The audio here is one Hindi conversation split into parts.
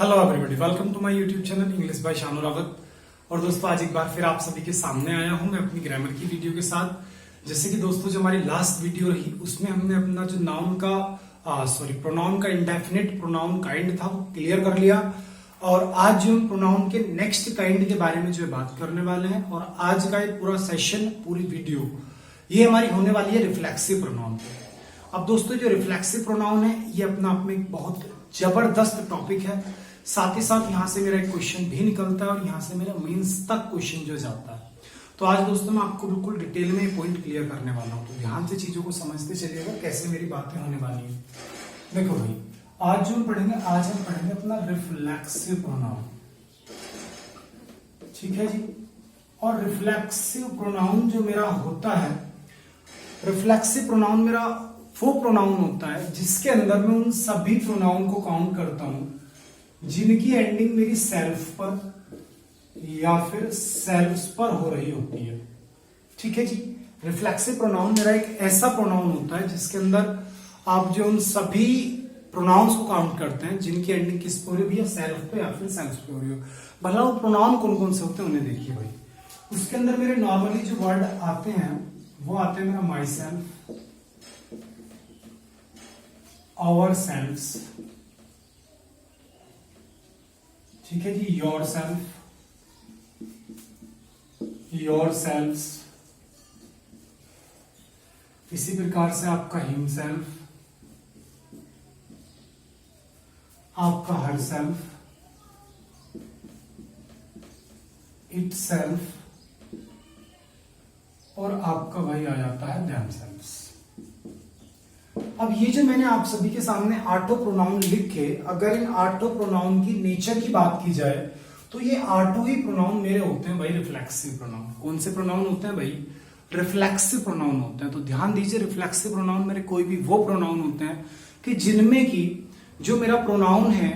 Hello everybody, welcome to my YouTube channel English by Shanu Rawat. और दोस्तों आज एक बार फिर आप सभी के सामने आया हूं मैं अपनी ग्रामर की वीडियो के साथ। जैसे कि दोस्तों जो हमारी लास्ट वीडियो रही उसमें हमने अपना जो नाउन का प्रोनाउन का इंडेफिनिट प्रोनाउन काइंड था वो क्लियर कर लिया। और आज जो हम प्रोनाउन के नेक्स्ट काइंड के बारे में जो है बात करने वाले हैं। और आज का ये पूरा सेशन, पूरी वीडियो ये हमारी होने वाली है रिफ्लेक्सिव प्रोनाउन पे। अब दोस्तों जो रिफ्लेक्सिव प्रोनाउन है ये अपना आप में एक बहुत जबरदस्त टॉपिक है। साथ ही साथ यहाँ से मेरा एक क्वेश्चन भी निकलता है और यहाँ से मेरा मेंस तक क्वेश्चन जो जाता है। तो आज दोस्तों मैं आपको बिल्कुल डिटेल में पॉइंट क्लियर करने वाला हूँ, तो ध्यान से चीजों को समझते चलिएगा कैसे मेरी बातें होने वाली है। देखो भाई, आज जो हम पढ़ेंगे अपना रिफ्लेक्सिव प्रोनाउन, ठीक है जी। और रिफ्लेक्सिव प्रोनाउन जो मेरा होता है, रिफ्लेक्सिव प्रोनाउन मेरा वो प्रोनाउन होता है जिसके अंदर मैं उन सभी प्रोनाउन को काउंट करता हूं जिनकी एंडिंग मेरी सेल्फ पर या फिर सेल्व्स पर हो रही होती है, ठीक है जी। रिफ्लेक्सिव प्रोनाउन मेरा एक ऐसा प्रोनाउन होता है जिसके अंदर आप जो उन सभी प्रोनाउंस को काउंट करते हैं जिनकी एंडिंग किस पे हो रही है, सेल्फ पे या फिर सेल्व्स पे हो रही हो। भला वो प्रोनाउन कौन कौन से होते हैं उन्हें देखिए भाई। उसके अंदर मेरे नॉर्मली जो वर्ड आते हैं वो आते हैं मेरा माई सेल्फ, आवर सेल्व्स, ठीक है जी, योर सेल्फ, योर सेल्व्स। इसी प्रकार से आपका हिम सेल्फ, आपका हर सेल्फ, इट सेल्फ, और आपका भाई आ जाता है देम सेल्व्स। अब ये जो मैंने आप सभी के सामने आठों प्रोनाउन लिखे, अगर इन आठों प्रोनाउन की नेचर की बात की जाए तो ये आठों ही प्रोनाउन मेरे होते हैं भाई रिफ्लेक्सिव प्रोनाउन। कौन से प्रोनाउन होते हैं भाई? रिफ्लेक्सिव प्रोनाउन होते हैं। तो ध्यान दीजिए, रिफ्लेक्सिव प्रोनाउन मेरे कोई भी वो प्रोनाउन होते हैं कि जिनमें की जो मेरा प्रोनाउन है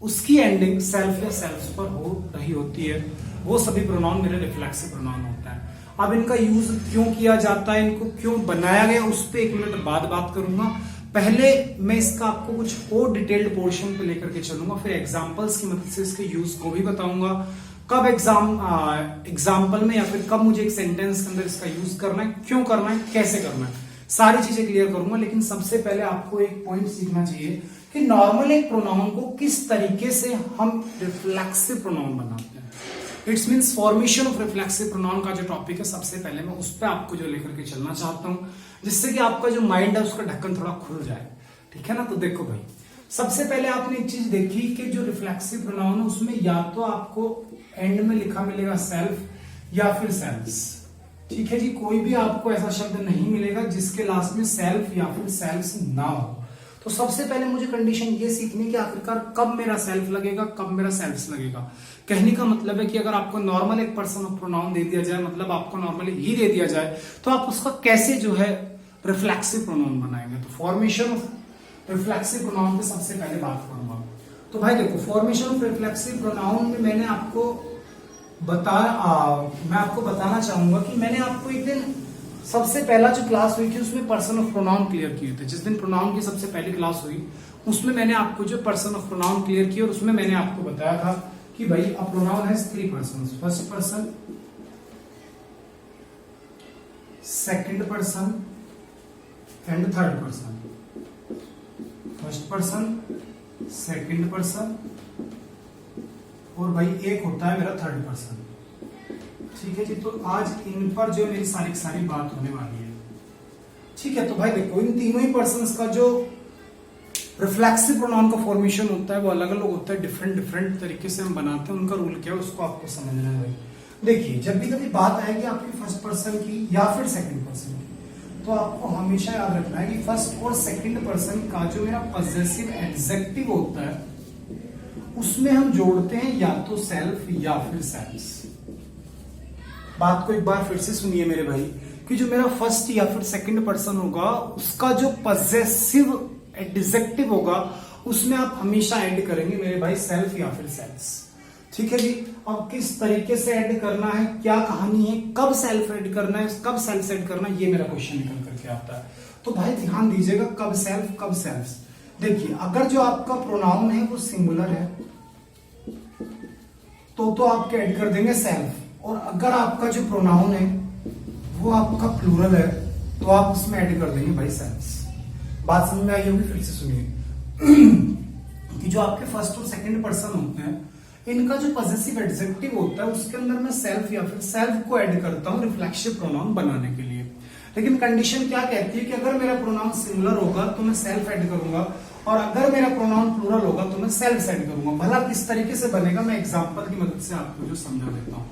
उसकी एंडिंग सेल्फ या सेल्व्स पर हो रही होती है, वो सभी प्रोनाउन मेरे रिफ्लेक्सिव प्रोनाउन होता है। अब इनका यूज क्यों किया जाता है, इनको क्यों बनाया गया, उस पर 1 मिनट बाद बात करूंगा। पहले मैं इसका आपको कुछ और डिटेल्ड पोर्शन पे लेकर के चलूंगा, फिर एग्जांपल्स की मदद से इसके यूज को भी बताऊंगा। कब एग्जाम्पल में या फिर कब मुझे एक सेंटेंस के अंदर इसका यूज करना है, क्यों करना है, कैसे करना है, सारी चीजें क्लियर करूंगा। लेकिन सबसे पहले आपको एक पॉइंट सीखना चाहिए कि नॉर्मल एक प्रोनाउन को किस तरीके से हम रिफ्लेक्सिव प्रोनाउन बनाते हैं। It's means formation of reflexive pronoun का जो टॉपिक है, सबसे पहले मैं उस पर आपको जो लेकर के चलना चाहता हूं, जिससे कि आपका जो माइंड है उसका ढक्कन थोड़ा खुल जाए, ठीक है ना। तो देखो भाई, सबसे पहले आपने एक चीज देखी कि जो रिफ्लेक्सिव प्रोनाउन है उसमें या तो आपको एंड में लिखा मिलेगा सेल्फ या फिर सेल्व्स, ठीक है जी। कोई भी आपको ऐसा शब्द नहीं मिलेगा जिसके लास्ट में सेल्फ या फिर सेल्व्स ना हो। तो सबसे पहले मुझे कंडीशन ये सीखनी कि आखिरकार कब मेरा सेल्फ लगेगा, कब मेरा सेल्व्स लगेगा। कहने का मतलब है कि अगर आपको नॉर्मल एक पर्सन ऑफ प्रोनाउन दे दिया जाए, मतलब आपको नॉर्मली ही दे दिया जाए, तो आप उसका कैसे जो है रिफ्लेक्सिव प्रोनाउन बनाएंगे। तो फॉर्मेशन ऑफ रिफ्लेक्सिव प्रोनाउन पे सबसे पहले बात करूंगा। तो भाई देखो, फॉर्मेशन ऑफ रिफ्लेक्सिव प्रोनाउन में मैं आपको बताना चाहूंगा कि मैंने आपको एक दिन सबसे पहला जो क्लास हुई थी उसमें पर्सन ऑफ प्रोनाउन क्लियर किए थे। जिस दिन प्रोनाउन की सबसे पहली क्लास हुई उसमें मैंने आपको जो पर्सन ऑफ प्रोनाउन क्लियर किया और उसमें मैंने आपको बताया था कि भाई a pronoun has 3 persons, first person, second person and third person. First person, second person और भाई एक होता है मेरा थर्ड पर्सन, ठीक है जी। तो आज इन पर जो मेरी सारी बात होने वाली है, ठीक है। तो भाई देखो, इन तीनों ही पर्सन्स का जो रिफ्लेक्सिव प्रोनाउन का फॉर्मेशन होता है वो अलग अलग होता है, डिफरेंट तरीके से हम बनाते हैं। उनका रूल क्या है उसको आपको समझना है भाई। देखिए, जब भी कभी बात आएगी आपकी फर्स्ट पर्सन की या फिर सेकंड पर्सन की, तो आपको हमेशा याद रखना है कि फर्स्ट और सेकंड पर्सन का जो मेरा पॉजेसिव एडजेक्टिव होता है उसमें हम जोड़ते हैं या तो सेल्फ या फिर सेल्व्स। बात को एक बार फिर से सुनिए मेरे भाई, कि जो मेरा फर्स्ट या फिर सेकंड पर्सन होगा उसका जो पॉजेसिव एडजेक्टिव होगा उसमें आप हमेशा ऐड करेंगे मेरे भाई सेल्फ या फिर सेल्व्स, ठीक है जी। अब किस तरीके से ऐड करना है, क्या कहानी है, कब सेल्फ ऐड करना है, कब सेल्फ ऐड करना है, ये मेरा क्वेश्चन निकल करके आता है। तो भाई ध्यान दीजिएगा, कब सेल्फ कब सेल्व्स। देखिए, अगर जो आपका प्रोनाउन है वो सिंगुलर है, तो आप ऐड कर देंगे सेल्फ। और अगर आपका जो प्रोनाउन है वो आपका प्लूरल है तो आप उसमें ऐड कर देंगे भाई सेल्फ्स। बात समझ में आई होगी, फिर से सुनिए कि जो आपके फर्स्ट और सेकंड पर्सन होते हैं इनका जो पॉजेसिव एडजेक्टिव होता है उसके अंदर मैं सेल्फ या फिर सेल्फ को ऐड करता हूं रिफ्लेक्सिव प्रोनाउन बनाने के लिए। लेकिन कंडीशन क्या कहती है कि अगर मेरा प्रोनाउन सिंगुलर होगा तो मैं सेल्फ ऐड करूंगा, और अगर मेरा प्रोनाउन प्लूरल होगा तो मैं सेल्फ ऐड करूंगा। भला किस तरीके से बनेगा मैं एग्जांपल की मदद से आपको जो समझा देता हूं।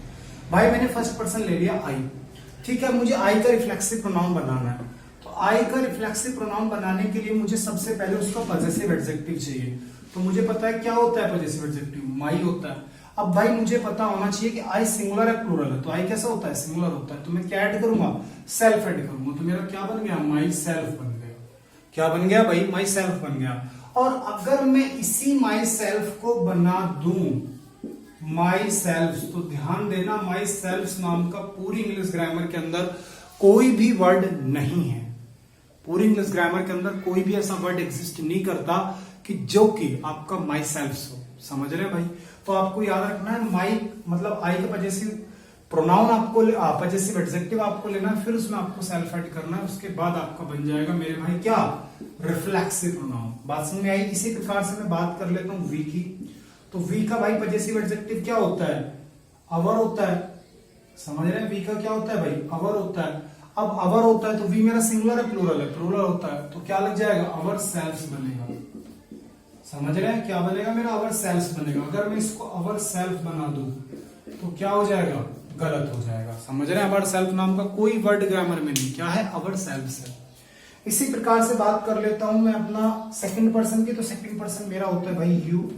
भाई मैंने फर्स्ट पर्सन ले लिया आई, ठीक है, मुझे आई का रिफ्लेक्सिव प्रोनाउन बनाना है। तो आई का रिफ्लेक्सिव प्रोनाउन बनाने के लिए मुझे सबसे पहले उसका पॉजेसिव एडजेक्टिव चाहिए। तो मुझे पता है क्या होता है पॉजेसिव एडजेक्टिव, माई होता है। अब भाई मुझे पता होना चाहिए कि आई सिंगुलर है प्लूरल है, तो आई कैसा होता है, सिंगुलर होता है। तो मैं क्या ऐड करूंगा, सेल्फ ऐड करूंगा। तो मेरा क्या बन गया, माई सेल्फ बन गया। क्या बन गया भाई, माई सेल्फ बन गया। और अगर मैं इसी माई सेल्फ को बना दूं माई सेल्फ, तो ध्यान देना माई सेल्फ नाम का पूरी इंग्लिश ग्रामर के अंदर कोई भी वर्ड नहीं है। पूरी इंग्लिश ग्रामर के अंदर कोई भी ऐसा वर्ड एग्जिस्ट नहीं करता कि जो कि आपका माई सेल्फ हो। समझ रहे हैं भाई? तो आपको याद रखना है माई मतलब आई का पॉजेसिव प्रोनाउन आपको पॉजेसिव एडजेक्टिव आपको लेना है, फिर उसमें आपको सेल्फ ऐड करना है, उसके बाद आपका बन जाएगा मेरे भाई क्या, रिफ्लेक्सिव प्रोनाउन। बात समझ में आई? इसी प्रकार से मैं बात कर लेता हूं वी की। तो वी का भाई पॉजेसिव एडजेक्टिव क्या होता है, अवर होता है। समझ रहे हैं? वी का क्या होता है भाई, अवर होता है। अब अवर होता है तो वी मेरा सिंगुलर है प्लूरल है, प्लूरल होता है तो क्या लग जाएगा, अवर सेल्फ बनेगा। समझ रहे हैं? क्या बनेगा मेरा, अवर सेल्फ बनेगा। अगर मैं इसको अवर सेल्फ बना दूं तो क्या हो जाएगा, गलत हो जाएगा। समझ रहे हैं? अवर सेल्फ नाम का कोई वर्ड ग्रामर में नहीं, क्या है, अवर सेल्फ है। इसी प्रकार से बात कर लेता हूं मैं अपना सेकंड पर्सन की। तो सेकंड पर्सन मेरा होता है भाई यू।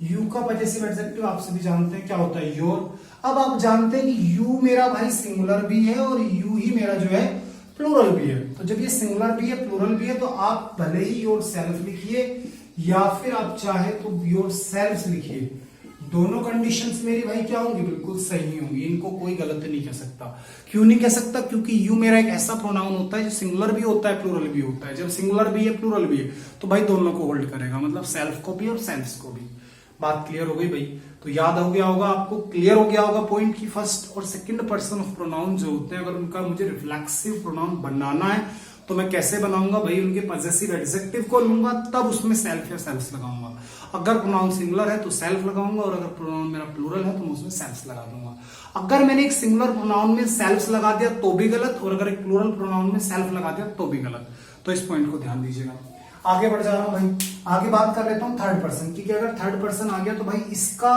यू का पॉजेसिव एडजेक्टिव आप सभी जानते हैं क्या होता है, योर। अब आप जानते हैं कि यू मेरा भाई सिंगुलर भी है और यू ही मेरा जो है प्लूरल भी है। तो जब ये सिंगुलर भी है प्लूरल भी है तो आप भले ही योर सेल्फ लिखिए या फिर आप चाहे तो योर सेल्फ लिखिए, दोनों कंडीशंस मेरी भाई क्या होंगी, बिल्कुल सही होंगी। इनको कोई गलत नहीं कह सकता। क्यों नहीं कह सकता, क्योंकि यू मेरा एक ऐसा प्रोनाउन होता है जो सिंगुलर भी होता है प्लूरल भी होता है। जब सिंगुलर भी है प्लूरल भी है तो भाई दोनों को होल्ड करेगा, मतलब सेल्फ को भी और सेल्स को भी। बात क्लियर हो गई भाई? तो याद हो गया होगा आपको, क्लियर हो गया होगा पॉइंट की फर्स्ट और सेकंड पर्सन ऑफ प्रोनाउन जो होते हैं अगर उनका मुझे रिफ्लेक्सिव प्रोनाउन बनाना है तो मैं कैसे बनाऊंगा भाई, उनके पॉजेसिव एडजेक्टिव को लूंगा तब उसमें सेल्फ या सेल्स लगाऊंगा। अगर प्रोनाउन सिंगुलर है तो सेल्फ लगाऊंगा और अगर प्रोनाउन मेरा प्लूरल है तो मैं उसमें सेल्स लगा दूंगा। अगर मैंने एक सिंगुलर प्रोनाउन में सेल्स लगा दिया तो भी गलत, और अगर एक प्लूरल प्रोनाउन में सेल्फ लगा दिया तो भी गलत। तो इस पॉइंट को ध्यान दीजिएगा। आगे बढ़ जा रहा हूं भाई, आगे बात कर लेता हूं थर्ड पर्सन की। अगर थर्ड पर्सन आ गया तो भाई इसका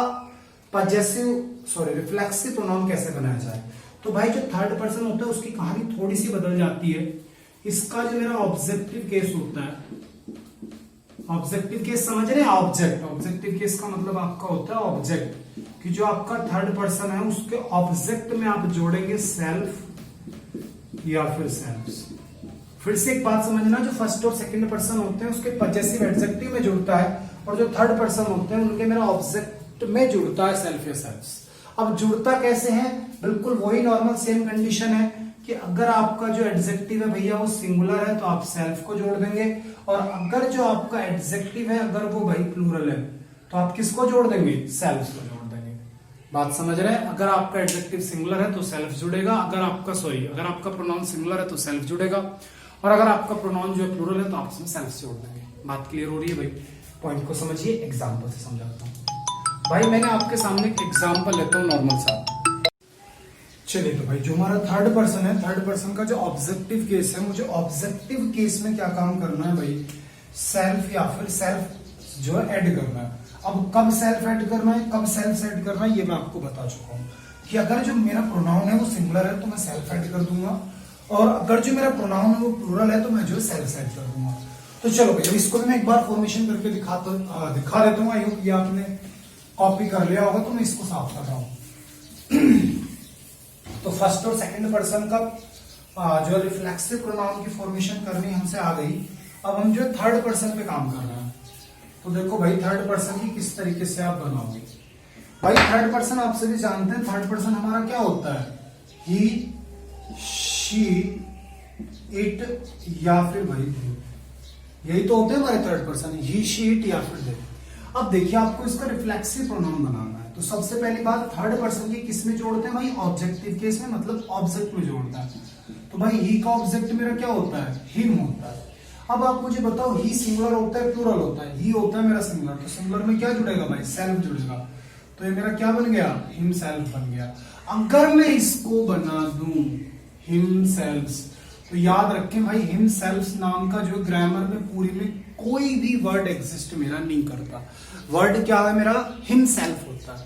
रिफ्लेक्सिव प्रोनाउन कैसे बनाया जाए। तो भाई जो थर्ड पर्सन होता है उसकी कहानी थोड़ी सी बदल जाती है। इसका जो मेरा ऑब्जेक्टिव केस होता है, ऑब्जेक्टिव केस समझ रहे हैं, ऑब्जेक्ट, ऑब्जेक्टिव केस का मतलब आपका होता है ऑब्जेक्ट, कि जो आपका थर्ड पर्सन है उसके ऑब्जेक्ट में आप जोड़ेंगे सेल्फ या फिर सेल्फ्स। फिर से एक बात समझना, जो फर्स्ट और सेकंड पर्सन होते हैं उसके पॉजेसिव एडजेक्टिव में जुड़ता है और जो थर्ड पर्सन होते हैं उनके मेरा ऑब्जेक्ट में जुड़ता है सेल्फ या सेल्फ्स। अब जुड़ता कैसे है, बिल्कुल वही नॉर्मल सेम कंडीशन है कि अगर आपका जो एडजेक्टिव है भैया वो सिंगुलर है तो आप सेल्फ को जोड़ देंगे, और अगर जो आपका एडजेक्टिव है अगर वो भाई प्लूरल है तो आप किसको जोड़ देंगे, सेल्फ को जोड़ देंगे। बात समझ रहे हैं? अगर आपका एडजेक्टिव सिंगुलर है तो सेल्फ जुड़ेगा, अगर आपका प्रोनाउन सिंगुलर है तो सेल्फ जुड़ेगा, और अगर आपका प्रोनाउन जो है प्लूरल है तो आप उसमें सेल्फ जोड़ देंगे। बात क्लियर हो रही है भाई? पॉइंट को समझिए, एग्जाम्पल से समझाता हूं भाई। मैंने आपके सामने एक एग्जाम्पल लेता हूं नॉर्मल सा। चलिए तो भाई जो हमारा थर्ड पर्सन है, थर्ड पर्सन का जो ऑब्जेक्टिव केस है, मुझे ऑब्जेक्टिव केस में क्या काम करना है भाई, सेल्फ या फिर सेल्फ जो है ऐड करना है। अब कब सेल्फ ऐड करना है, कब सेल्फ ऐड करना है, ये मैं आपको बता चुका हूं कि अगर जो मेरा प्रोनाउन है वो सिंगुलर है तो मैं सेल्फ ऐड कर दूंगा, और अगर जो मेरा प्रोनाउन है वो प्लूरल है तो मैं जो सेल्फ ऐड कर दूंगा। तो चलो भाई इसको भी मैं एक बार फॉर्मेशन करके दिखा देता हूँ। आई होप ये आपने कॉपी कर लिया होगा, तो मैं इसको साफ कर रहा हूं। तो फर्स्ट और सेकंड पर्सन का जो रिफ्लेक्सिव प्रोनाउन की फॉर्मेशन करनी हमसे आ गई। अब हम जो थर्ड पर्सन पे काम कर रहे हैं। तो देखो भाई थर्ड पर्सन की किस तरीके से आप बनाओगे। भाई थर्ड पर्सन आप सभी जानते हैं, थर्ड पर्सन हमारा क्या होता है, ही, शी, इट या फिर भाई, यही तो होते हैं हमारे third person, he, she, it या फिर दे। अब देखिए आपको इसका रिफ्लेक्सिव प्रोनाउन बनाना है, तो सबसे पहली बात थर्ड पर्सन की किस में जोड़ते हैं भाई, ऑब्जेक्टिव केस में, मतलब ऑब्जेक्ट में जोड़ता है। तो भाई ही का ऑब्जेक्ट मेरा क्या होता है, हिम होता है। अब आप मुझे बताओ ही सिंगुलर होता है प्लूरल होता है, ही होता है मेरा सिंगुलर, तो सिंगुलर में क्या जुड़ेगा भाई, सेल्फ जुड़ेगा, तो ये मेरा क्या बन गया, हिम सेल्फ बन गया। अगर मैं इसको बना दूं हिम सेल्फ, तो याद रखें भाई हिम सेल्फ नाम का जो ग्रामर में पूरी में कोई भी वर्ड एग्जिस्ट मेरा नहीं करता। वर्ड क्या है मेरा, हिम सेल्फ होता है।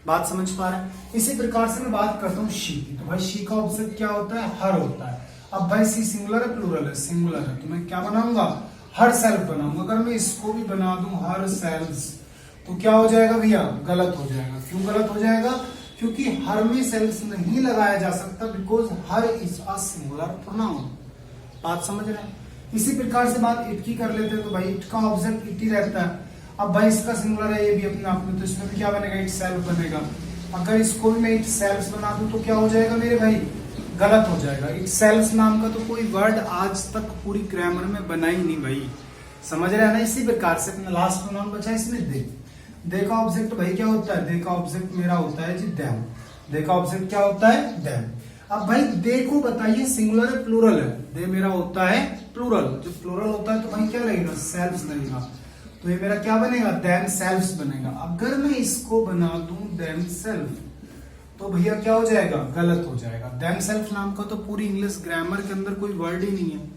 बात समझ पा रहे हैं। इसी प्रकार से मैं बात करता हूँ शी की, तो भाई शी का ऑब्जेक्ट क्या होता है, हर होता है। अब भाई सी सिंगुलर है प्लूरल है, सिंगुलर है, तो मैं क्या बनाऊंगा, हर सेल्फ बनाऊंगा। अगर मैं इसको भी बना दूं हर सेल्फ, तो क्या हो जाएगा भैया, गलत हो जाएगा। क्यों गलत हो जाएगा, क्योंकि हर में सेल्फ नहीं लगाया जा सकता, because her is a singular pronoun. बात समझ रहे हैं। इसी प्रकार से बात इट की कर लेते हैं, तो भाई इट का ऑब्जेक्ट इट ही रहता है। अब भाई इसका सिंगुलर है ये भी अपने आप में, तो इसमें भी क्या बनेगा, इट सेल्फ बनेगा। अगर इसको भी मैं इट सेल्फ बना दूं तो क्या हो जाएगा मेरे भाई, गलत हो जाएगा। इट सेल्फ नाम का तो कोई वर्ड आज तक पूरी ग्रामर में बना ही नहीं भाई, समझ रहे हैं ना। इसी प्रकार से अपना लास्ट प्रोनाउन बचा इसमें दे। दे का ऑब्जेक्ट भाई क्या होता है, दे का ऑब्जेक्ट मेरा होता है जी देम। दे का ऑब्जेक्ट क्या होता है, देम। अब भाई दे को बताइए सिंगुलर है प्लूरल है, दे मेरा होता है प्लूरल। जो प्लूरल होता है तो भाई क्या लगेगा, सेल्फ लगेगा, तो ये मेरा क्या बनेगा, देम सेल्फ बनेगा। अगर मैं इसको बना दूं देम सेल्फ, तो भैया क्या हो जाएगा, गलत हो जाएगा। देम सेल्फ नाम का तो पूरी इंग्लिश ग्रामर के अंदर कोई वर्ड ही नहीं है।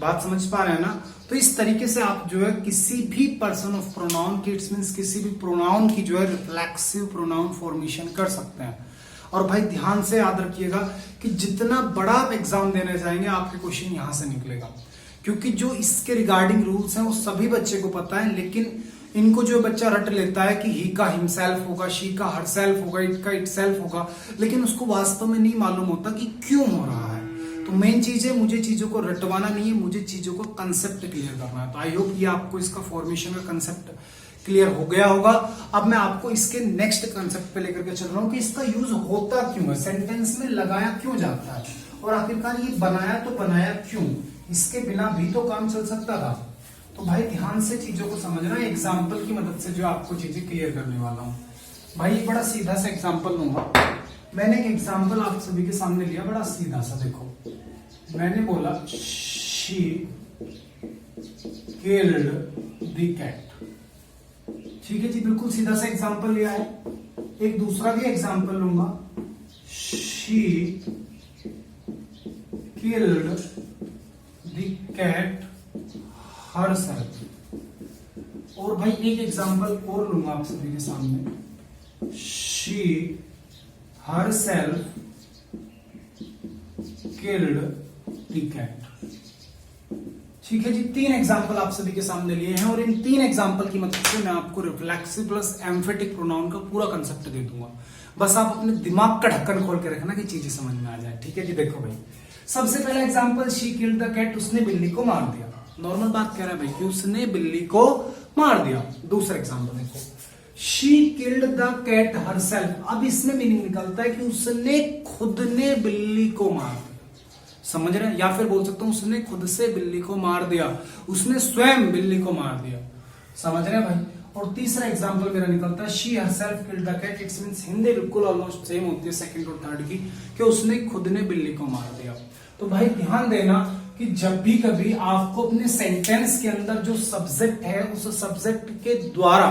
बात समझ पा रहे हैं ना। तो इस तरीके से आप जो है किसी भी पर्सन ऑफ प्रोनाउन की, इट्स मींस किसी भी प्रोनाउन की जो है रिफ्लेक्सिव प्रोनाउन फॉर्मेशन कर सकते हैं। और भाई ध्यान से याद रखिएगा कि जितना बड़ा आप एग्जाम देने जाएंगे आपके क्वेश्चन यहां से निकलेगा, क्योंकि जो इसके रिगार्डिंग रूल्स हैं वो सभी बच्चे को पता है, लेकिन इनको जो बच्चा रट लेता है कि ही का हिमसेल्फ होगा, शी का हरसेल्फ होगा, इट का इटसेल्फ होगा, लेकिन उसको वास्तव में नहीं मालूम होता कि क्यों हो रहा है। तो मेन चीज है, मुझे चीजों को रटवाना नहीं है, मुझे चीजों को कंसेप्ट क्लियर करना है। तो आई होप ये आपको इसका फॉर्मेशन का कंसेप्ट क्लियर हो गया होगा। अब मैं आपको इसके नेक्स्ट कंसेप्ट पे लेकर के चल रहा हूं कि इसका यूज होता क्यों है, सेंटेंस में लगाया क्यों जाता है, और आखिरकार ये बनाया तो बनाया क्यों, इसके बिना भी तो काम चल सकता था। तो भाई ध्यान से चीजों को समझना, एग्जाम्पल की मदद से जो आपको चीजें क्लियर करने वाला हूं। भाई एक बड़ा सीधा सा एग्जाम्पल लूंगा। मैंने एक एग्जाम्पल आप सभी के सामने लिया, बड़ा सीधा सा। देखो मैंने बोला शी किल्ड द कैट, ठीक है जी, बिल्कुल सीधा सा एग्जाम्पल लिया है। एक दूसरा भी एग्जाम्पल लूंगा, she killed the cat herself. और भाई एक एग्जाम्पल और लूंगा आप सभी के सामने, she herself killed the cat. ठीक है जी, 3 एग्जाम्पल आप सभी के सामने लिए हैं, और इन 3 एग्जाम्पल की मदद से मैं आपको रिफ्लेक्सिव प्लस एम्फेटिक प्रोनाउन का पूरा कंसेप्ट दे दूंगा। बस आप अपने दिमाग का ढक्कन खोल के रखना कि चीजें समझ में आ जाए। ठीक है जी, देखो भाई सबसे पहला example, she killed the cat, उसने बिल्ली को मार दिया। नॉर्मल बात कह रहा है भाई कि उसने बिल्ली को मार दिया। दूसरा एग्जाम्पल देखो, she killed the cat herself. अब इसमें मीनिंग निकलता है कि उसने खुद ने बिल्ली को मार दिया, समझ रहे हैं, या फिर बोल सकता हूं उसने खुद से बिल्ली को मार दिया, उसने स्वयं बिल्ली को मार दिया, समझ रहे हैं भाई। और तीसरा एग्जांपल मेरा निकलता है, she herself killed the cat. It's means Hindi बिल्कुल ऑलमोस्ट सेम होती है सेकंड और थर्ड की, कि उसने खुद ने बिल्ली को मार दिया। तो भाई ध्यान देना कि जब भी कभी आपको अपने सेंटेंस के अंदर जो सब्जेक्ट है उस सब्जेक्ट के द्वारा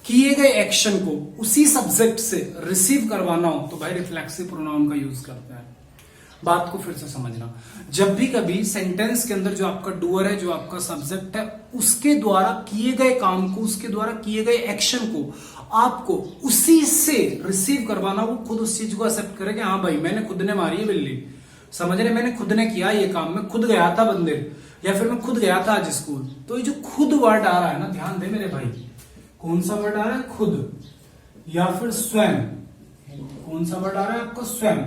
किए गए एक्शन को उसी सब्जेक्ट से रिसीव करवाना हो, तो भाई रिफ्लेक्सिव प्रोनाउन का यूज करते हैं। बात को फिर से समझना, जब भी कभी सेंटेंस के अंदर जो आपका डूअर है, जो आपका सब्जेक्ट है, उसके द्वारा किए गए काम को, उसके द्वारा किए गए एक्शन को आपको उसी से रिसीव करवाना, वो खुद उस चीज को एक्सेप्ट करे कि हाँ भाई मैंने खुद ने मारी है बिल्ली, समझ रहे, मैंने खुद ने किया ये काम, मैं खुद गया था मंदिर, या फिर मैं खुद गया था आज स्कूल। तो ये जो खुद वर्ड आ रहा है ना, ध्यान दे मेरे भाई, कौन सा वर्ड आ रहा है, खुद, या फिर स्वयं, कौन सा वर्ड आ रहा है आपका, स्वयं।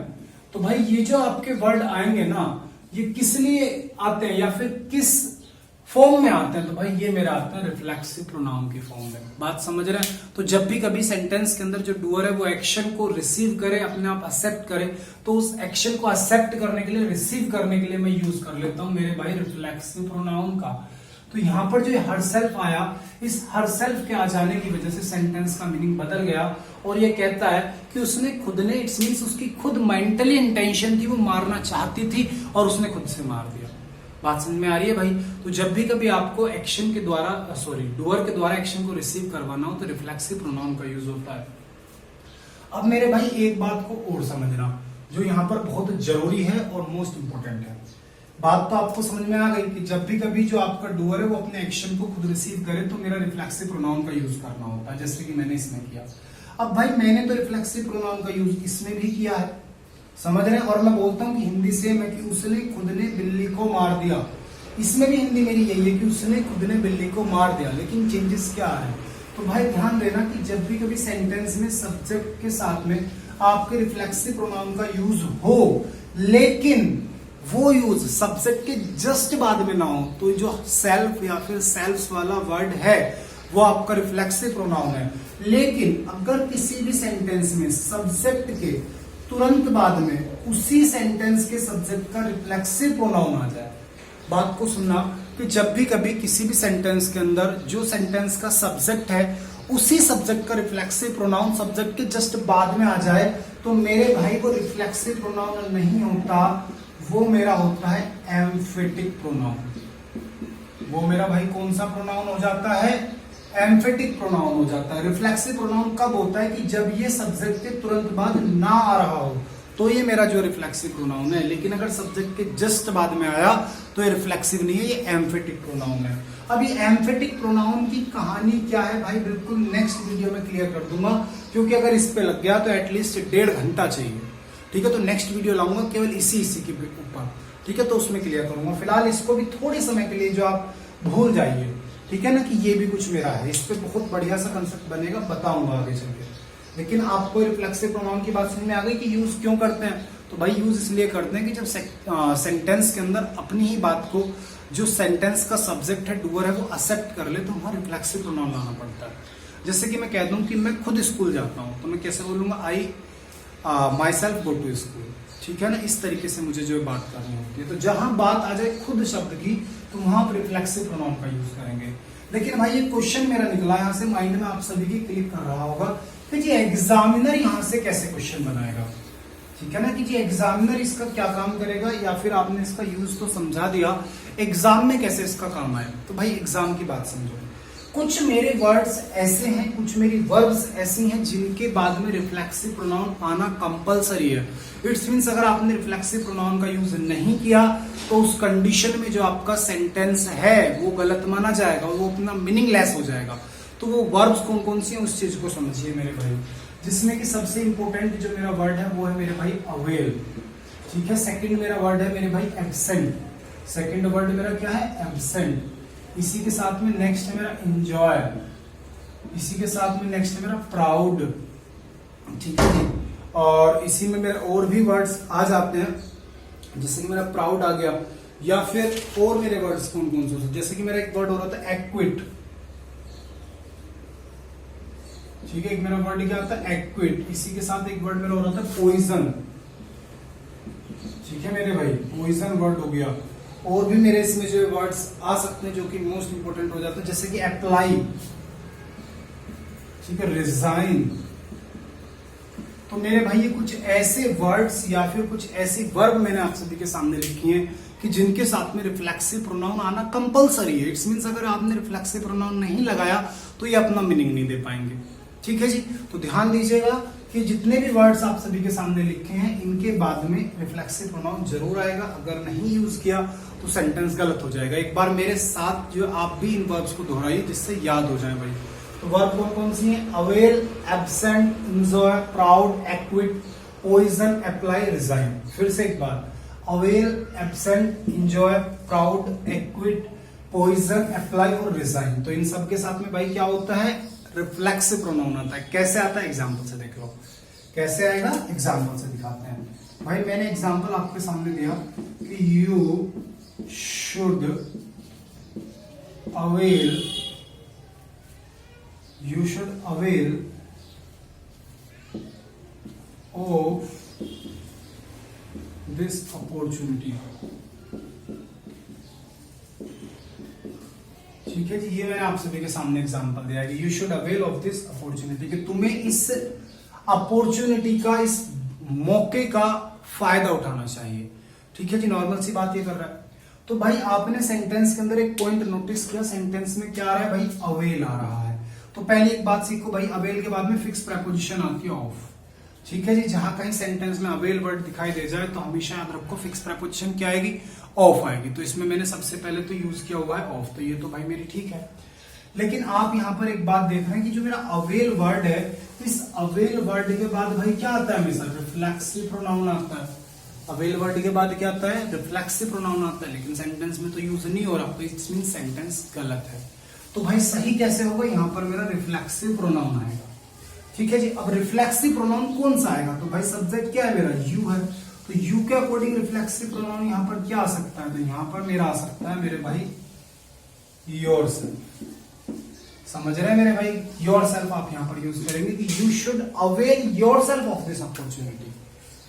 तो भाई ये जो आपके वर्ड आएंगे ना, ये किस लिए आते हैं या फिर किस फॉर्म में आते हैं, तो भाई ये मेरा आता है रिफ्लेक्सिव प्रोनाउन की फॉर्म में। बात समझ रहे हैं। तो जब भी कभी सेंटेंस के अंदर जो डूअर है वो एक्शन को रिसीव करे, अपने आप एक्सेप्ट करे, तो उस एक्शन को एक्सेप्ट करने के लिए, रिसीव करने के लिए मैं यूज कर लेता हूं मेरे भाई रिफ्लेक्सिव प्रोनाउन का। तो तो यहां पर जो हर सेल्फ आया, इस हर सेल्फ के आ जाने की वजह से सेंटेंस का मीनिंग बदल गया और ये कहता है कि उसने खुद ने, इट्स मीन्स उसकी खुद मेंटली इंटेंशन थी, वो मारना चाहती थी और उसने खुद से मार दिया। बात समझ में आ रही है भाई? तो जब भी कभी आपको एक्शन के द्वारा डूअर के द्वारा एक्शन को रिसीव करवाना हो तो रिफ्लेक्सिव प्रोनाउन का यूज होता है। अब मेरे भाई एक बात को और समझना जो यहाँ पर बहुत जरूरी है और मोस्ट इंपोर्टेंट है। बात तो आपको समझ में आ गई कि जब भी कभी जो आपका डूअर है वो अपने एक्शन को खुद रिसीव करे तो मेरा रिफ्लेक्सिव प्रोनाउन का यूज करना होता है, जैसे कि मैंने इसमें किया। अब भाई मैंने तो रिफ्लेक्सिव प्रोनाउन का यूज इसमें भी किया है, समझ रहे हैं? और मैं बोलता हूं कि हिंदी से मैं कि उसने खुद ने बिल्ली को मार दिया, इसमें भी हिंदी मेरी यही है कि उसने खुद ने बिल्ली को मार दिया। लेकिन चेंजेस क्या है? तो भाई ध्यान देना कि जब भी कभी सेंटेंस में सब्जेक्ट के साथ में आपके रिफ्लेक्सिव प्रोनाउन का यूज हो, लेकिन वो यूज सब्जेक्ट के जस्ट बाद में ना हो, तो जो सेल्फ या फिर सेल्फ वाला वर्ड है वो आपका रिफ्लेक्सिव प्रोनाउन है। लेकिन अगर किसी भी सेंटेंस में सब्जेक्ट के तुरंत बाद में उसी सेंटेंस के सब्जेक्ट का रिफ्लेक्सिव प्रोनाउन आ जाए, बात को सुनना कि जब भी कभी किसी भी सेंटेंस के अंदर जो सेंटेंस का सब्जेक्ट है उसी सब्जेक्ट का रिफ्लेक्सिव प्रोनाउन सब्जेक्ट के जस्ट बाद में आ जाए तो मेरे भाई वो रिफ्लेक्सिव प्रोनाउन नहीं होता, वो मेरा होता है एम्फेटिक प्रोनाउन। वो मेरा भाई कौन सा प्रोनाउन हो जाता है? एम्फेटिक प्रोनाउन हो जाता है। रिफ्लेक्सिव प्रोनाउन कब होता है? कि जब ये सब्जेक्ट के तुरंत बाद ना आ रहा हो तो ये मेरा जो रिफ्लेक्सिव प्रोनाउन है। लेकिन अगर सब्जेक्ट के जस्ट बाद में आया तो ये रिफ्लेक्सिव नहीं है, ये एम्फेटिक प्रोनाउन है। अब ये एम्फेटिक प्रोनाउन की कहानी क्या है भाई, बिल्कुल नेक्स्ट वीडियो में क्लियर कर दूंगा, क्योंकि अगर इस पे लग गया तो एटलीस्ट 1.5 घंटा चाहिए। ठीक है, तो नेक्स्ट वीडियो लाऊंगा केवल इसी के ऊपर। ठीक है, तो उसमें क्लियर करूंगा। फिलहाल इसको भी थोड़े समय के लिए जो आप भूल जाइए, ठीक है ना, कि ये भी कुछ मेरा है, इस पे बहुत बढ़िया सा कंसेप्ट बनेगा, बताऊंगा आगे चल के। लेकिन आपको रिफ्लेक्सिव प्रोनाउन की बात समझ में आ गई कि यूज क्यों करते हैं? तो भाई यूज इसलिए करते हैं कि जब सेंटेंस के अंदर अपनी ही बात को जो सेंटेंस का सब्जेक्ट है, डूअर है, वो एक्सेप्ट कर ले तो वहां रिफ्लेक्सिव प्रोनाउन लाना पड़ता है। जैसे कि मैं कह दूं कि मैं खुद स्कूल जाता हूं तो मैं कैसे बोलूंगा? I my self go to school. ठीक है ना, इस तरीके से मुझे जो बात करनी होती है। तो जहां बात आ जाए खुद शब्द की तो वहां पर रिफ्लेक्सिव प्रोनाउन का यूज करेंगे। लेकिन भाई ये क्वेश्चन मेरा निकला यहाँ से, माइंड में आप सभी की क्लिक कर रहा होगा कि जी एग्जामिनर यहाँ से कैसे क्वेश्चन बनाएगा। ठीक है ना, कि जी एग्जामिनर इसका क्या काम करेगा, या फिर आपने इसका यूज तो समझा दिया, एग्जाम में कैसे इसका काम आए। तो भाई एग्जाम की बात समझो। कुछ मेरे वर्ड्स ऐसे हैं, कुछ मेरी वर्ब्स ऐसी हैं जिनके बाद में रिफ्लेक्सिव प्रोनाउन आना कंपलसरी है। इट्स मींस अगर आपने रिफ्लेक्सिव प्रोनाउन का यूज नहीं किया तो उस कंडीशन में जो आपका सेंटेंस है वो गलत माना जाएगा, वो अपना मीनिंगलेस हो जाएगा। तो वो वर्ब्स कौन कौन सी हैं उस चीज को समझिए मेरे भाई, जिसमें कि सबसे इंपॉर्टेंट जो मेरा वर्ड है वो है मेरे भाई अवेल। ठीक है, सेकंड मेरा वर्ड है मेरे भाई एब्सेंट। सेकंड वर्ड मेरा क्या है? एब्सेंट। इसी के साथ में नेक्स्ट है मेरा एंजॉय, इसी के साथ में नेक्स्ट है मेरा प्राउड। ठीक है जी, और इसी में मेरे और भी वर्ड्स आ जाते हैं, जैसे कि मेरा प्राउड आ गया, या फिर और मेरे वर्ड्स कौन कौन से, जैसे कि मेरा एक वर्ड हो रहा था एक्विट। ठीक है, एक मेरा वर्ड क्या होता है? एक्विट। इसी के साथ एक वर्ड मेरा हो रहा था पॉइजन। ठीक है मेरे भाई, पॉइजन वर्ड हो गया। और भी मेरे इसमें जो वर्ड्स आ सकते हैं जो कि मोस्ट इंपोर्टेंट हो जाते हैं, जैसे कि अप्लाई, ठीक है, रिजाइन। तो मेरे भाई ये कुछ ऐसे वर्ड्स या फिर कुछ ऐसी वर्ब मैंने आप सभी के सामने लिखी हैं कि जिनके साथ में रिफ्लेक्सिव प्रोनाउन आना कंपलसरी है। इट्स मींस अगर आपने रिफ्लेक्सिव प्रोनाउन नहीं लगाया तो ये अपना मीनिंग नहीं दे पाएंगे। ठीक है जी, तो ध्यान दीजिएगा कि जितने भी वर्ड्स आप सभी के सामने लिखे हैं इनके बाद में रिफ्लेक्सिव प्रोनाउन जरूर आएगा। अगर नहीं यूज किया तो सेंटेंस गलत हो जाएगा। एक बार मेरे साथ जो आप भी इन वर्ब्स को दोहराइए जिससे याद हो जाए भाई। तो वर्ब कौन कौन सी हैं? Avail, absent, enjoy, proud, acquit, poison, apply, resign. फिर से एक बार, avail, absent, enjoy, proud, acquit, poison, apply और रिजाइन। तो इन सब के साथ में भाई क्या होता है? रिफ्लेक्सिव प्रोनाउन आता है। कैसे आता है? एग्जाम्पल से देख लो कैसे आएगा, एग्जाम्पल से दिखाते हैं। भाई मैंने एग्जाम्पल आपके सामने दिया कि you should avail, you should avail of this opportunity। ठीक है जी, ये मैंने आप सभी के सामने एग्जांपल दिया कि you should avail of this opportunity, कि तुम्हें इस अपॉर्चुनिटी का, इस मौके का फायदा उठाना चाहिए। ठीक है जी, नॉर्मल सी बात ये कर रहा है। तो भाई आपने सेंटेंस के अंदर एक पॉइंट नोटिस किया, सेंटेंस में क्या आ रहा है भाई, अवेल आ रहा है। तो पहले एक बात सीखो भाई, अवेल के बाद में फिक्स प्रेपोजिशन आती है ऑफ। ठीक है जी, जहां कहीं सेंटेंस में अवेल वर्ड दिखाई दे जाए तो हमेशा याद रखो फिक्स प्रेपोजिशन क्या आएगी, ऑफ आएगी। तो इसमें मैंने सबसे पहले तो यूज किया हुआ है ऑफ, तो ये तो भाई मेरी ठीक है। लेकिन आप यहां पर एक बात देख रहे हैं कि जो मेरा अवेल वर्ड है, इस अवेल वर्ड के बाद भाई क्या आता है, हमेशा रिफ्लेक्सिव प्रोनाउन आता है। अवेल वर्ड के बाद क्या आता है, रिफ्लेक्सिव प्रोनाउन आता है, लेकिन सेंटेंस में तो यूज नहीं हो रहा, तो इट्स मीन सेंटेंस गलत है। तो भाई सही कैसे होगा, यहां पर मेरा रिफ्लेक्सिव प्रोनाउन आएगा। ठीक है जी, अब रिफ्लेक्सिव प्रोनाउन कौन सा आएगा, तो भाई सब्जेक्ट क्या है मेरा, यू है, तो यू के अकॉर्डिंग रिफ्लेक्सिव प्रोनाउन यहां पर क्या आ सकता है, तो यहां पर मेरा आ सकता है मेरे भाई योरसेल्फ। समझ रहे हैं मेरे भाई, योरसेल्फ आप यहां पर यूज करेंगे कि you should avail yourself of this opportunity.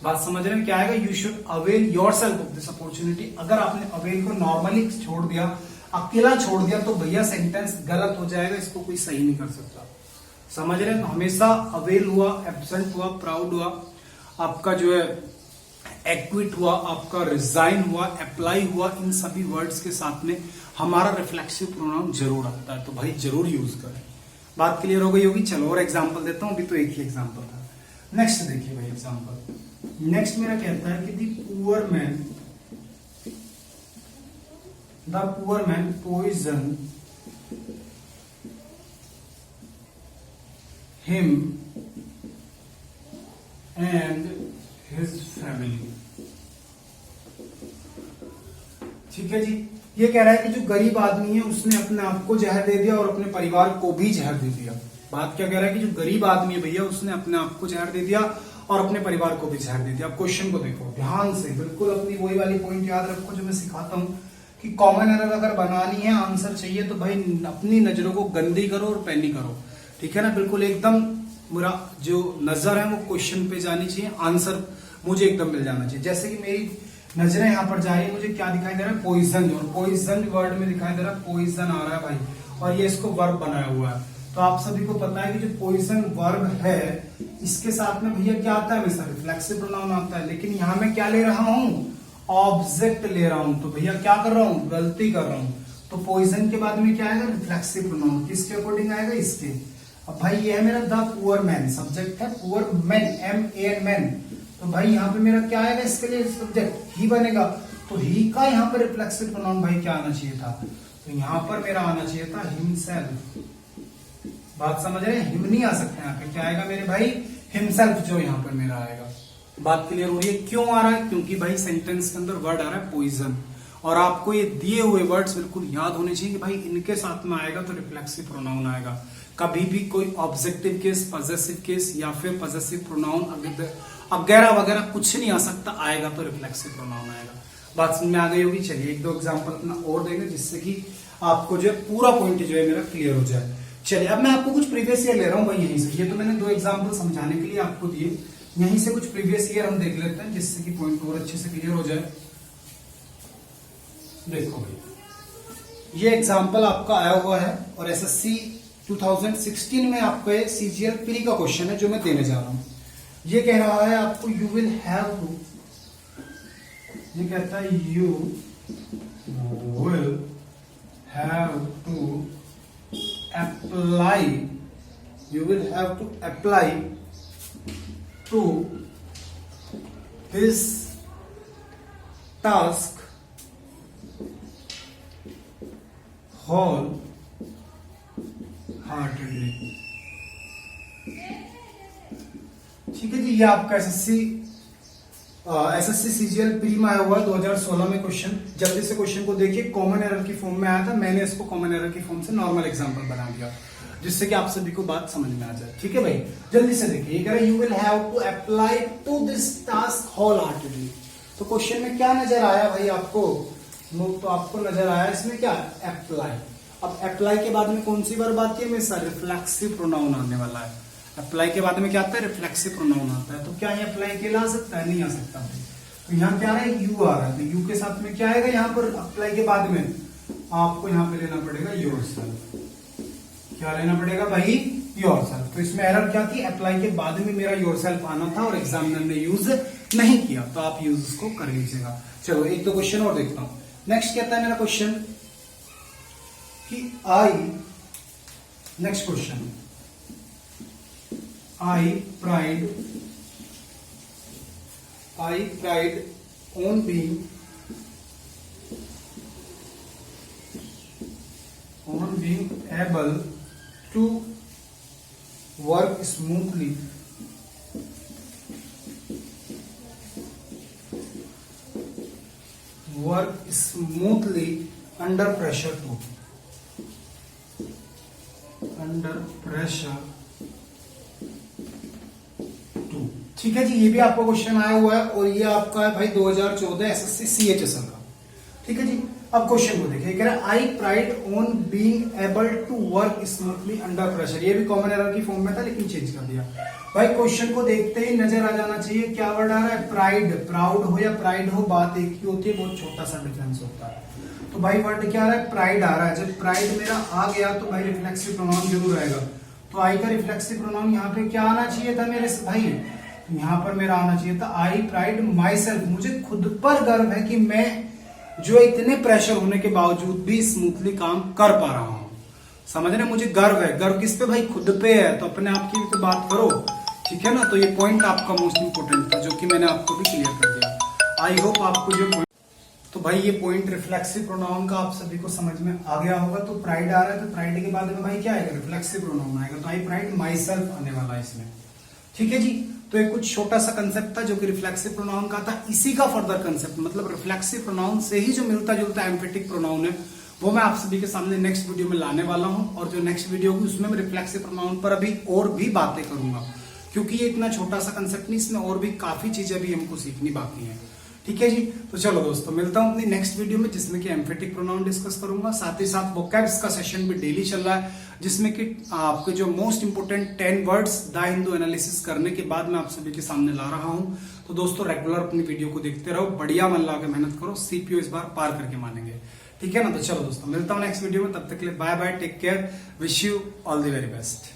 बात समझ रहे हैं क्या आएगा, you should avail yourself of this opportunity. अगर आपने अवेल को नॉर्मली छोड़ दिया, अकेला छोड़ दिया, तो भैया सेंटेंस गलत हो जाएगा, इसको कोई सही नहीं कर सकता। समझ रहे हैं, तो हमेशा अवेल हुआ, एब्सेंट हुआ, प्राउड हुआ, आपका जो है एक्विट हुआ, आपका रिजाइन हुआ, अप्लाई हुआ, इन सभी वर्ड्स के साथ में हमारा रिफ्लेक्सिव प्रोनाउन जरूर आता है। तो भाई जरूर यूज करें। बात क्लियर हो गई होगी। चलो और एग्जांपल देता हूं, अभी तो एक ही एग्जांपल था। नेक्स्ट देखिए भाई एग्जांपल। नेक्स्ट मेरा कहता है कि the poor man poison him and his family. ठीक है जी, ये कह रहा है कि जो गरीब आदमी है उसने अपने आप को जहर दे दिया और अपने परिवार को भी जहर दे दिया। बात क्या कह रहा है कि जो गरीब आदमी है भैया उसने अपने आप को जहर दे दिया और अपने परिवार को भी जहर दे दिया। अब क्वेश्चन को देखो ध्यान से, बिल्कुल अपनी वही वाली पॉइंट याद रखो जो मैं सिखाता हूं कि कॉमन एरर अगर बनानी है, आंसर चाहिए, तो भाई अपनी नजरों को गंदी करो और पैनी करो। ठीक है ना, बिल्कुल एकदम मेरा जो नजर है वो क्वेश्चन पे जानी चाहिए, आंसर मुझे एकदम मिल जाना चाहिए। जैसे कि मेरी नजरें यहाँ पर जा रही है, मुझे क्या दिखाई दे रहा है, पॉइजन, और पॉइजन वर्ड में दिखाई दे रहा है, पॉइजन आ रहा है भाई, और ये इसको वर्ब बनाया हुआ है। तो आप सभी को पता है कि जो पॉइजन वर्ब है इसके साथ में भैया क्या आता है, हमेशा रिफ्लेक्सिव प्रोनाउन आता है। लेकिन यहाँ मैं क्या ले रहा हूँ, ऑब्जेक्ट ले रहा हूं। तो भैया क्या कर रहा हूं, गलती कर रहा हूं। तो पॉइजन के बाद में क्या आएगा, रिफ्लेक्सिव प्रोनाउन, किसके अकॉर्डिंग आएगा, इसके। अब भाई ये है मेरा द पुअर मैन, सब्जेक्ट है पुअर मैन, M-A-N मैन। तो भाई यहाँ पे मेरा क्या आएगा, इसके लिए सब्जेक्ट ही बनेगा। तो ही का यहाँ पर रिफ्लेक्सिव प्रोनाउन भाई क्या आना चाहिए था, तो यहाँ पर मेरा आना चाहिए था हिमसेल्फ। बात समझ रहे हैं, हिम नहीं आ सकता यहाँ पे, क्या आएगा मेरे भाई, हिमसेल्फ, जो यहाँ पर मेरा आएगा। बात क्लियर हो रही है, क्यों आ रहा है, क्योंकि भाई सेंटेंस के अंदर वर्ड आ रहा है पॉइजन, और आपको ये दिए हुए वर्ड्स बिल्कुल याद होने चाहिए कि भाई इनके साथ में आएगा तो रिफ्लेक्सिव प्रोनाउन आएगा। कभी भी कोई ऑब्जेक्टिव केस, पॉजेसिव केस या फिर पॉजेसिव प्रोनाउन वगैरह वगैरह कुछ नहीं आ सकता, आएगा तो रिफ्लेक्सिव प्रोनाउन आएगा। बात समझ में आ गई होगी। चलिए एक दो एग्जांपल अपना और देंगे जिससे कि आपको जो है पूरा पॉइंट जो है मेरा क्लियर हो जाए। चलिए अब मैं आपको कुछ प्रीवियस ईयर ले रहा हूं भाई यहीं से, ये तो मैंने दो एग्जाम्पल समझाने के लिए आपको दिए, यहीं से कुछ प्रीवियस ईयर हम देख लेते हैं जिससे कि पॉइंट और अच्छे से क्लियर हो जाए। देखो भाई ये एग्जाम्पल आपका आया हुआ है और SSC 2016 में आपका CGL प्री का क्वेश्चन है जो मैं देने जा रहा हूं। ये कह रहा है आपको यू विल हैव टू, ये कहता है you will have to apply, you will have to apply to this task wholeheartedly। ठीक है जी, ये आपका SSC CGL प्री में आया हुआ 2016 में क्वेश्चन। जल्दी से क्वेश्चन को देखिए, कॉमन एरर की फॉर्म में आया था, मैंने इसको कॉमन एरर की फॉर्म से नॉर्मल एग्जांपल बना दिया जिससे कि आप सभी को बात समझ में आ जाए। ठीक है भाई, जल्दी से देखिए, ये कह रहा है you will have to apply to this task wholeheartedly. तो क्वेश्चन में क्या नजर आया भाई आपको, तो आपको नजर आया इसमें क्या, अप्लाई। अब अप्लाई के बाद में कौन सी वर्ब आती है, हमेशा रिफ्लेक्सिव प्रोनाउन आने वाला है। अप्लाई के बाद में क्या आता है, रिफ्लेक्सिव प्रोनाउन आता है। तो क्या ये अप्लाई के ला सकता है, नहीं आ सकता भाई। तो यहाँ क्या आ रहा है, यू आ रहा है, तो यू के साथ में क्या आएगा यहाँ पर अप्लाई के बाद में, आपको यहाँ पे लेना पड़ेगा योरसेल्फ। क्या लेना पड़ेगा भाई? योरसेल्फ। तो इसमें एरर क्या थी? अप्लाई के बाद में मेरा योरसेल्फ आना था और एग्जामिनर ने यूज नहीं किया, तो आप यूज उसको कर लीजिएगा। चलो एक तो क्वेश्चन और देखता हूं। नेक्स्ट कहता है मेरा क्वेश्चन कि next question, I pride on being able to work smoothly under pressure too. ठीक है जी, ये भी आपका क्वेश्चन आया हुआ है और ये आपका है भाई 2014 एसएससी सीएचएसएल का। ठीक है जी, अब क्वेश्चन को देखिए, कह रहा है I pride on being able to work smoothly under pressure. ये भी कॉमन एरर की फॉर्म में था लेकिन चेंज कर दिया। भाई क्वेश्चन को देखते ही नजर आ जाना चाहिए क्या वर्ड आ रहा है? प्राइड। प्राउड हो या प्राइड हो, बात एक ही होती है, बहुत छोटा सा डिफरेंस होता है। तो भाई वर्ड क्या आ रहा है? प्राइड आ रहा है। जब प्राइड मेरा आ गया तो भाई रिफ्लेक्सिव प्रोनाउन जरूर आएगा। तो आई का रिफ्लेक्सिव प्रोनाउन यहाँ पे क्या आना चाहिए था मेरे भाई? यहाँ पर मेरा आना चाहिए था आई प्राइड माई सेल्फ। मुझे खुद पर गर्व है कि मैं जो इतने प्रेशर होने के बावजूद भी स्मूथली काम कर पा रहा हूं। समझ रहे? मुझे गर्व है। गर्व किस पे भाई? खुद पे है। तो अपने आप की भी तो बात करो, ठीक है ना। तो ये पॉइंट आपका मोस्ट इंपोर्टेंट था जो कि मैंने आपको भी क्लियर कर दिया। आई होप आपको जो पॉइंट, तो भाई ये पॉइंट रिफ्लेक्सिव प्रोनाउन का आप सभी को समझ में आ गया होगा। तो प्राइड आ रहा है तो प्राइड के बाद में भाई क्या आएगा? रिफ्लेक्सिव प्रोनाउन आएगा। तो आई प्राइड माई सेल्फ आने वाला है इसमें। ठीक है जी, तो एक कुछ छोटा सा कंसेप्ट था जो कि रिफ्लेक्सिव प्रोनाउन का था। इसी का फर्दर कंसेप्ट मतलब रिफ्लेक्सिव प्रोनाउन से ही जो मिलता जुलता एम्फेटिक प्रोनाउन है वो मैं आप सभी के सामने नेक्स्ट वीडियो में लाने वाला हूं। और जो नेक्स्ट वीडियो होगी उसमें मैं रिफ्लेक्सिव प्रोनाउन पर अभी और भी बातें करूंगा, क्योंकि ये इतना छोटा सा कंसेप्ट नहीं, इसमें और भी काफी चीजें भी हमको सीखनी बाकी है। ठीक है जी, तो चलो दोस्तों मिलता हूं अपनी नेक्स्ट वीडियो में जिसमें कि एम्फेटिक प्रोनाउन डिस्कस करूंगा। साथ ही साथ वोकैब्स का सेशन भी डेली चल रहा है जिसमें कि आपके जो most important 10 words the Hindu analysis करने के बाद मैं आप सभी के सामने ला रहा हूं। तो दोस्तों रेगुलर अपनी वीडियो को देखते रहो, बढ़िया मन लगा के मेहनत करो, सीपीओ इस बार पार करके मानेंगे। ठीक है ना। तो चलो दोस्तों मिलता हूं नेक्स्ट वीडियो में, तब तक के लिए bye bye, take care, wish you all the very best.